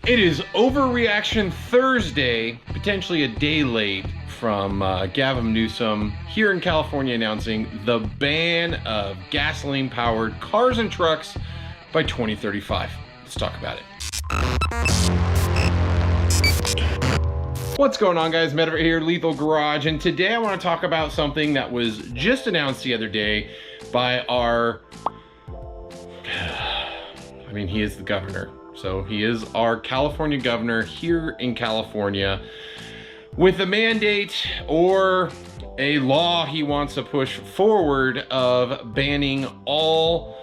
It is Overreaction Thursday, potentially a day late from Gavin Newsom here in California announcing the ban of gasoline-powered cars and trucks by 2035. Let's talk about it. What's going on, guys? Matt over here, Lethal Garage, and today I want to talk about something that was just announced the other day by our... he is the governor. So he is our California governor here in California with a mandate or a law he wants to push forward of banning all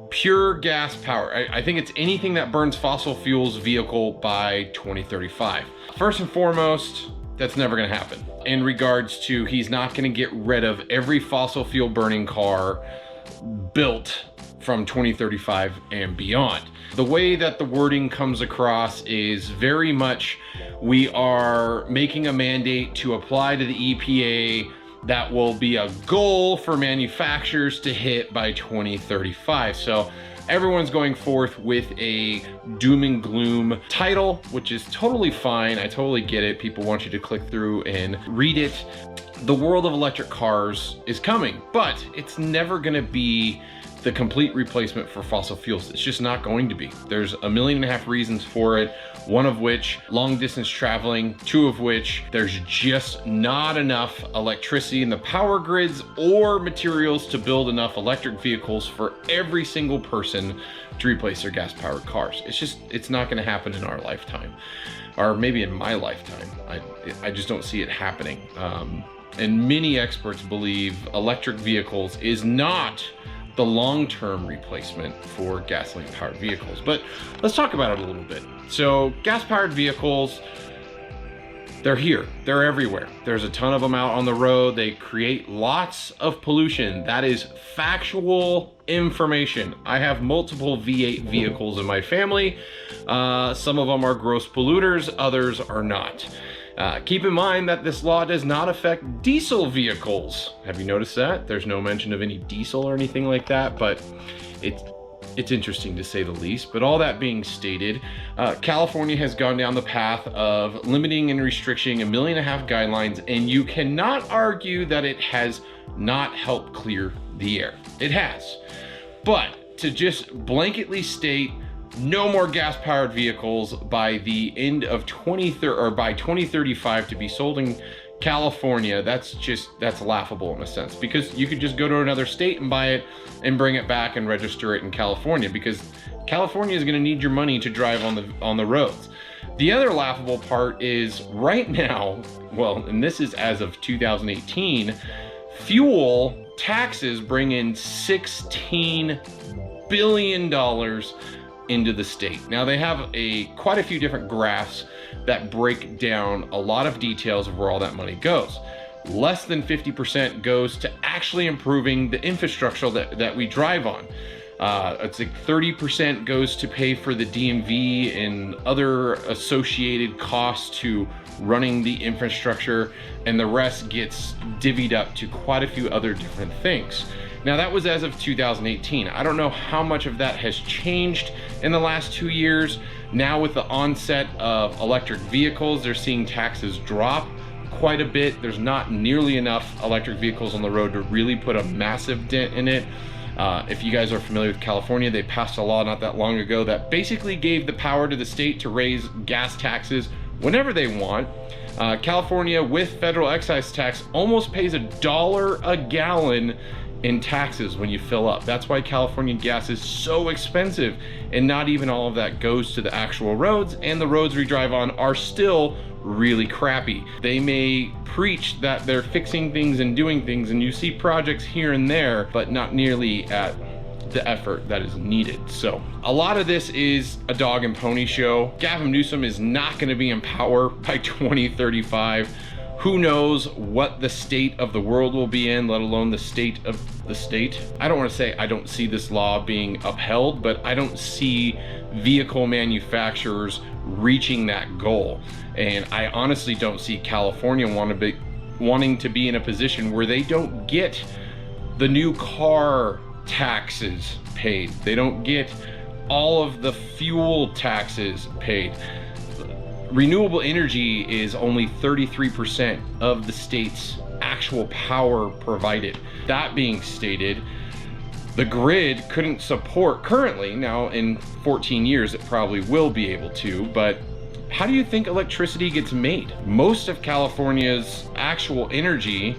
pure gas power. I think it's anything that burns fossil fuels vehicle by 2035. First and foremost, that's never going to happen. In regards to, he's not going to get rid of every fossil fuel burning car built from 2035 and beyond. The way that the wording comes across is very much, we are making a mandate to apply to the EPA that will be a goal for manufacturers to hit by 2035. So everyone's going forth with a doom and gloom title, which is totally fine. I totally get it. People want you to click through and read it. The world of electric cars is coming, but it's never gonna be the complete replacement for fossil fuels. It's just not going to be. There's 1.5 million reasons for it, one of which long distance traveling, two of which there's just not enough electricity in the power grids or materials to build enough electric vehicles for every single person to replace their gas powered cars. It's not gonna happen in our lifetime, or maybe in my lifetime. I just don't see it happening. And many experts believe electric vehicles is not the long-term replacement for gasoline-powered vehicles. But let's talk about it a little bit. So gas-powered vehicles, they're here, they're everywhere. There's a ton of them out on the road. They create lots of pollution. That is factual information. I have multiple V8 vehicles in my family. Some of them are gross polluters, others are not. Keep in mind that this law does not affect diesel vehicles. Have you noticed that? There's no mention of any diesel or anything like that, but it's interesting to say the least. But all that being stated, California has gone down the path of limiting and restricting 1.5 million guidelines, and you cannot argue that it has not helped clear the air. It has. But to just blanketly state no more gas-powered vehicles by the end of 2030 or by 2035 to be sold in California, that's laughable in a sense, because you could just go to another state and buy it and bring it back and register it in California, because California is going to need your money to drive on the roads. The other laughable part is right now, well, and this is as of 2018, fuel taxes bring in $16 billion into the state. Now they have quite a few different graphs that break down a lot of details of where all that money goes. Less than 50% goes to actually improving the infrastructure that we drive on. It's like 30% goes to pay for the DMV and other associated costs to running the infrastructure, and the rest gets divvied up to quite a few other different things. Now that was as of 2018. I don't know how much of that has changed in the last 2 years. Now with the onset of electric vehicles, they're seeing taxes drop quite a bit. There's not nearly enough electric vehicles on the road to really put a massive dent in it. If you guys are familiar with California, they passed a law not that long ago that basically gave the power to the state to raise gas taxes whenever they want. California, with federal excise tax, almost pays $1 a gallon in taxes when you fill up. That's why California gas is so expensive, and not even all of that goes to the actual roads, and the roads we drive on are still really crappy. They may preach that they're fixing things and doing things, and you see projects here and there, but not nearly at the effort that is needed. So a lot of this is a dog and pony show. Gavin Newsom is not going to be in power by 2035. Who knows what the state of the world will be in, let alone the state of the state. I don't want to say I don't see this law being upheld, but I don't see vehicle manufacturers reaching that goal. And I honestly don't see California wanting to be in a position where they don't get the new car taxes paid. They don't get all of the fuel taxes paid. renewable energy is only 33% of the state's actual power provided. That being stated, the grid couldn't support currently. Now in 14 years, it probably will be able to, but how do you think electricity gets made? Most of California's actual energy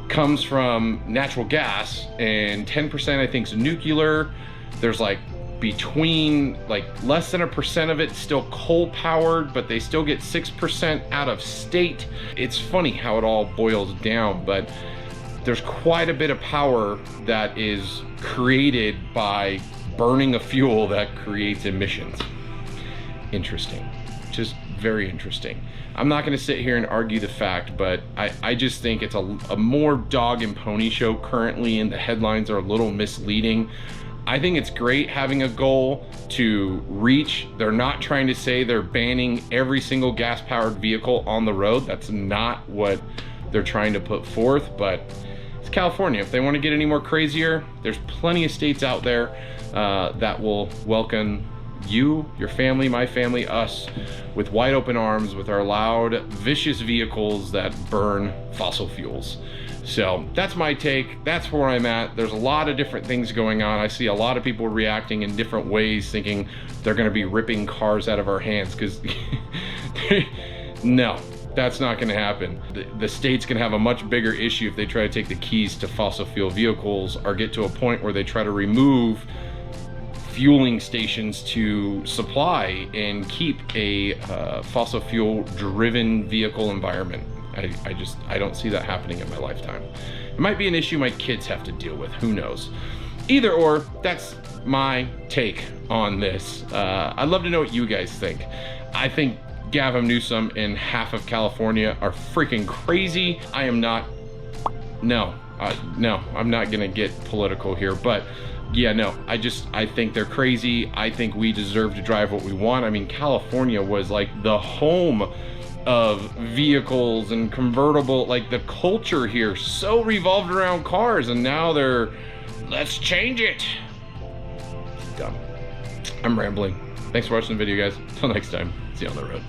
comes from natural gas, and 10% I think is nuclear. There's like between like less than 1% of it still coal powered, but they still get 6% out of state. It's funny how it all boils down, but there's quite a bit of power that is created by burning a fuel that creates emissions. Interesting, just very interesting. I'm not gonna sit here and argue the fact, but I just think it's a more dog and pony show currently, and the headlines are a little misleading. I think it's great having a goal to reach. They're not trying to say they're banning every single gas-powered vehicle on the road. That's not what they're trying to put forth, but it's California. If they want to get any more crazier, there's plenty of states out there that will welcome you, your family, my family, us, with wide open arms, with our loud, vicious vehicles that burn fossil fuels. So that's my take. That's where I'm at. There's a lot of different things going on. I see a lot of people reacting in different ways, thinking they're going to be ripping cars out of our hands, because no, that's not going to happen. The state's going to have a much bigger issue if they try to take the keys to fossil fuel vehicles, or get to a point where they try to remove fueling stations to supply and keep a fossil fuel driven vehicle environment. I don't see that happening in my lifetime. It might be an issue my kids have to deal with, who knows. Either or, that's my take on this. I'd love to know what you guys think. I think Gavin Newsom and half of California are freaking crazy. I am not, no, I'm not gonna get political here, but yeah, no, I think they're crazy. I think we deserve to drive what we want. I mean, California was like the home of vehicles and convertible, like the culture here so revolved around cars, and now let's change it. It's dumb. I'm rambling. Thanks for watching the video, guys. Till next time, see you on the road.